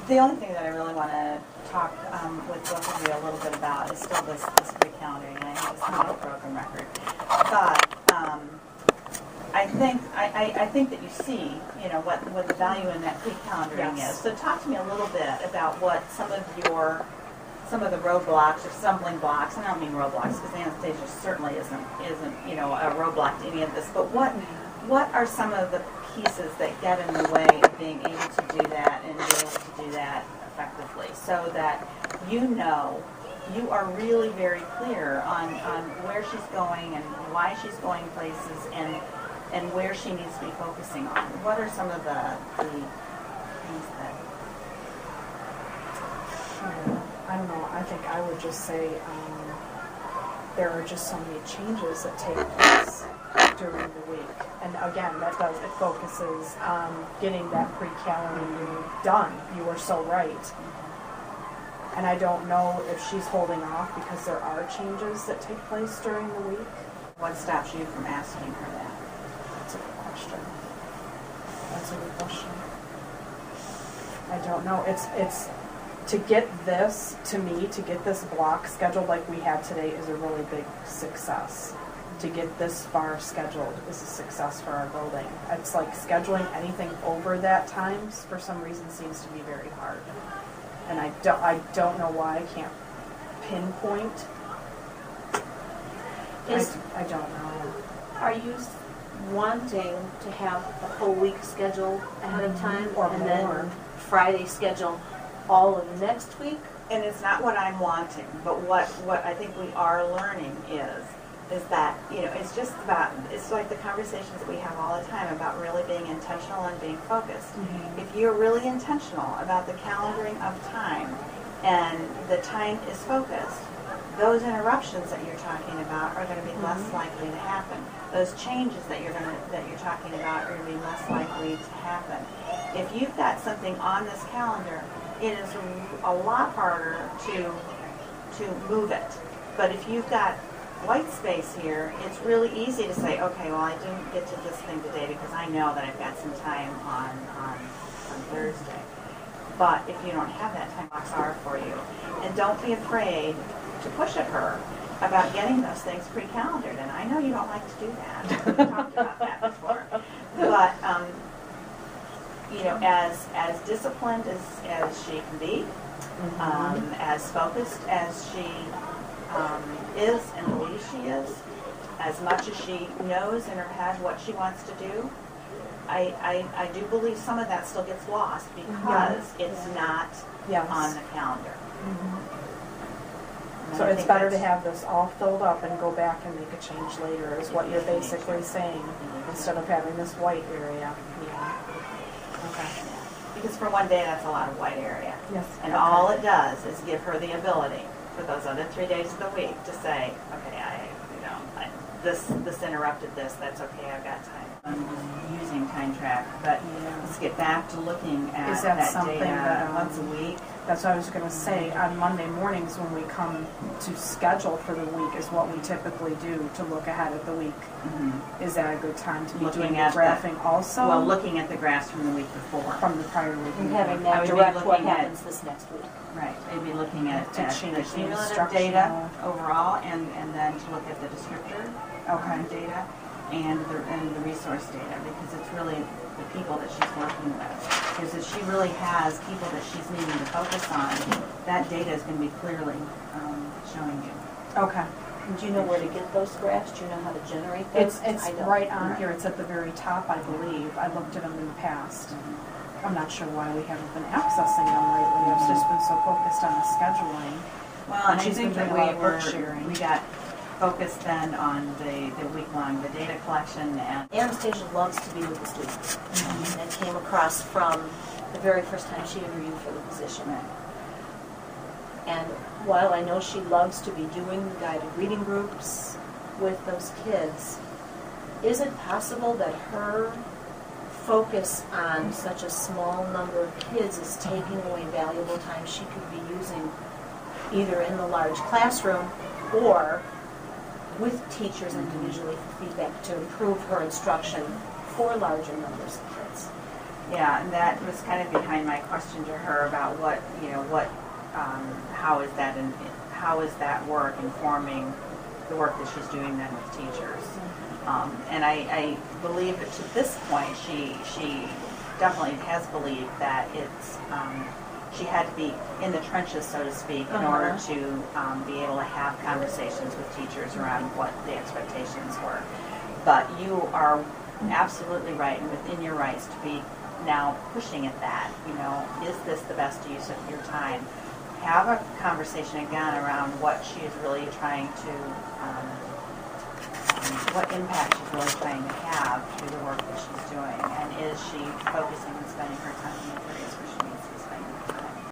The only thing that I really want to talk with both of you a little bit about is still this pre-calendaring. And I know it's not a broken record, but I think that you see, you know, what the value in that pre-calendaring is. So talk to me a little bit about what some of the roadblocks or stumbling blocks. And I don't mean roadblocks because Anastasia certainly isn't you know, a roadblock to any of this. But what are some of the pieces that get in the way of being able to do that and be able to do that effectively, so that you are really very clear on where she's going and why she's going places and where she needs to be focusing on? What are some of the things that... I don't know. I think I would just say there are just so many changes that take place during the week. And again, it focuses on getting that pre-calendaring done. You were so right. And I don't know if she's holding off because there are changes that take place during the week. What stops you from asking her that? That's a good question. That's a good question. I don't know. It's to get this, to me, to get this block scheduled like we have today is a really big success. To get this far scheduled is a success for our building. It's like scheduling anything over that time for some reason seems to be very hard. And I don't know why I can't pinpoint. I don't know. Are you wanting to have the whole week scheduled ahead of time, or and more. then Friday schedule all of next week? And it's not what I'm wanting, but what I think we are learning is that, you know, it's just about, it's like the conversations that we have all the time about really being intentional and being focused. Mm-hmm. If you're really intentional about the calendaring of time and the time is focused, those interruptions that you're talking about are going to be less likely to happen. Those changes that you're talking about are going to be less likely to happen. If you've got something on this calendar, it is a lot harder to move it. But if you've got white space here, it's really easy to say, okay, well, I didn't get to this thing today because I know that I've got some time on Thursday. But if you don't have that, time blocks are for you. And don't be afraid to push at her about getting those things pre-calendared. And I know you don't like to do that. We've talked about that before. But, you know, as disciplined as she can be, as focused as she is and believes she is, as much as she knows in her head what she wants to do, I do believe some of that still gets lost because it's not on the calendar. So it's better to have this all filled up and go back and make a change later is what you're basically saying, instead of having this white area. Okay. Because for one day, that's a lot of white area. Yes. And all it does is give her the ability for those other 3 days of the week to say, okay, this interrupted this, that's okay, I've got time. I'm using Time Track, but let's get back to looking at Is that that something data that, once a week. That's what I was going to say. On Monday mornings when we come to schedule for the week is what we typically do to look ahead at the week. Is that a good time to be Looking doing the at graphing also? Well, looking at the graphs from the week before. From the prior week. And having I that would be direct what looking at- happens this next week. Right, maybe looking at To the change the cumulative instructional- data overall, and then to look at the descriptor data and the resource data, because it's really the people that she's working with. Because if she really has people that she's needing to focus on, that data is going to be clearly showing you. Okay. Do you know where to get those graphs? Do you know how to generate those? It's I don't. right on here. It's at the very top, I believe. I looked at them in the past. I'm not sure why we haven't been accessing them lately. I've just been so focused on the scheduling. Well, and I she's think been that doing a lot of work sharing. we got focused then on the week-long, the data collection, and Anastasia loves to be with the students. And that came across from the very first time she interviewed for the position. And while I know she loves to be doing the guided reading groups with those kids, is it possible that her focus on such a small number of kids is taking away valuable time she could be using either in the large classroom or with teachers individually for feedback to improve her instruction for larger numbers of kids? Yeah, and that was kind of behind my question to her about what, how is that how is that work informing the work that she's doing then with teachers? And I believe that to this point, she definitely has believed that it's, she had to be in the trenches, so to speak, in order to be able to have conversations with teachers around what the expectations were. But you are absolutely right, and within your rights to be now pushing at that. Is this the best use of your time? Have a conversation again around what she is really trying to, what impact she's really trying to have through the work that she's doing, and is she focusing and spending her time in the areas where she